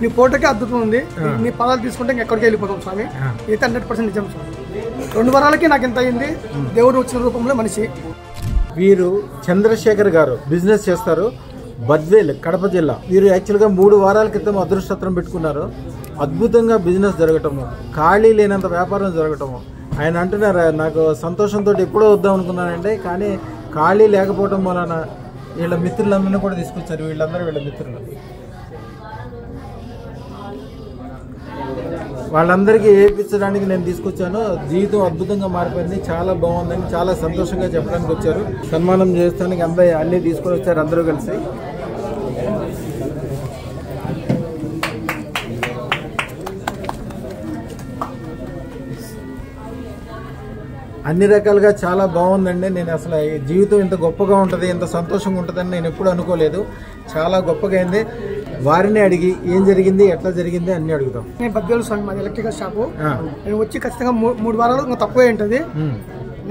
నీ ఫోటోకే అద్భుతం ఉంది. నీ పదాలు తీసుకుంటే ఇంకెక్కడికి వెళ్ళిపోతాం స్వామి. అయితే 100% నిజం స్వామి. 2 వారాలకి నాకు ఎంత అయింది. దేవుడు వచ్చిన రూపంలో మనిషి. వీరు చంద్రశేఖర్ గారు బిజినెస్ చేస్తారు, బద్వేల్, కడప జిల్లా. వీరు యాక్చువల్గా 3 వారాల క్రితం అదృష్టత్రం పెట్టుకున్నారు. అద్భుతంగా బిజినెస్ జరగటము, ఖాళీ లేనంత వ్యాపారం జరగటము. ఆయన అంటున్నారు, నాకు సంతోషంతో ఎప్పుడో వద్దాం అనుకున్నానండి, కానీ ఖాళీ లేకపోవటం వలన వీళ్ళ మిత్రులందరినీ కూడా తీసుకొచ్చారు. వీళ్ళందరూ వీళ్ళ మిత్రులు. వాళ్ళందరికీ ఏపించడానికి నేను తీసుకొచ్చాను. జీవితం అద్భుతంగా మారిపోయింది, చాలా బాగుందని చాలా సంతోషంగా చెప్పడానికి వచ్చారు. సన్మానం చేస్తానికి అన్నీ తీసుకొని వచ్చారు అందరూ కలిసి. అన్ని రకాలుగా చాలా బాగుందండి. నేను అసలు జీవితం ఇంత గొప్పగా ఉంటుంది, ఇంత సంతోషంగా ఉంటుందని నేను ఎప్పుడు అనుకోలేదు. చాలా గొప్పగా అయింది. వారిని అడిగి ఏం జరిగింది, ఎట్లా జరిగింది అన్ని అడుగుతాం. నేను బద్వేలు స్వామి, మాది ఎలక్ట్రికల్ షాపు. నేను వచ్చి ఖచ్చితంగా 3 వారాలు ఇంకా తక్కువే ఉంటుంది.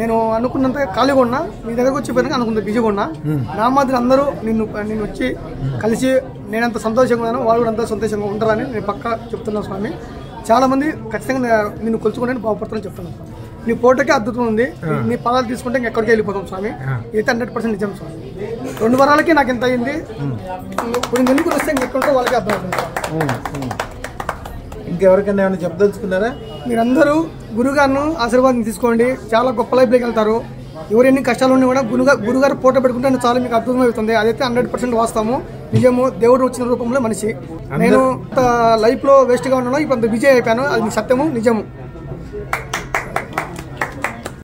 నేను అనుకున్నంత ఖాళీగా ఉన్నా, మీ దగ్గరకు వచ్చిపోయినా అనుకున్నంత బిజీగా ఉన్నా. నా మాదిరి అందరూ నిన్ను వచ్చి కలిసి నేనంత సంతోషంగా ఉన్నాను, వాళ్ళు కూడా అంత సంతోషంగా ఉంటారని నేను పక్కా చెప్తున్నాను స్వామి. చాలా మంది ఖచ్చితంగా నిన్ను కొలుచుకుంటే బాగుపడతానని చెప్తున్నాను స్వామి. నీ ఫోటోకే అద్భుతం ఉంది. నీ పదాలు తీసుకుంటే ఇంకెక్కడికి వెళ్ళిపోతాం స్వామి. అయితే 100% నిజం స్వామి. 2 వారాలకి నాకు ఎంత అయింది. ఇప్పుడు ఎందుకు వస్తే ఇంకెక్కడ వాళ్ళకి అర్థం అవుతుంది. ఇంకెవరికైనా ఏమైనా చెప్పదలుచుకున్నారా? మీరందరూ గురుగారిను ఆశీర్వాదం తీసుకోండి. చాలా గొప్ప లైఫ్లోకి వెళ్తారు. ఎవరు ఎన్ని కష్టాలు ఉన్నా కూడా గురుగారు ఫోటో పెట్టుకుంటే చాలా మీకు అద్భుతమవుతుంది. అదైతే 100% వాస్తవము, నిజము. దేవుడు వచ్చిన రూపంలో మనిషి. నేను లైఫ్లో వేస్ట్గా ఉన్నాను, ఇప్పుడు అంత బిజీ అయిపోయాను. అది సత్యము, నిజము.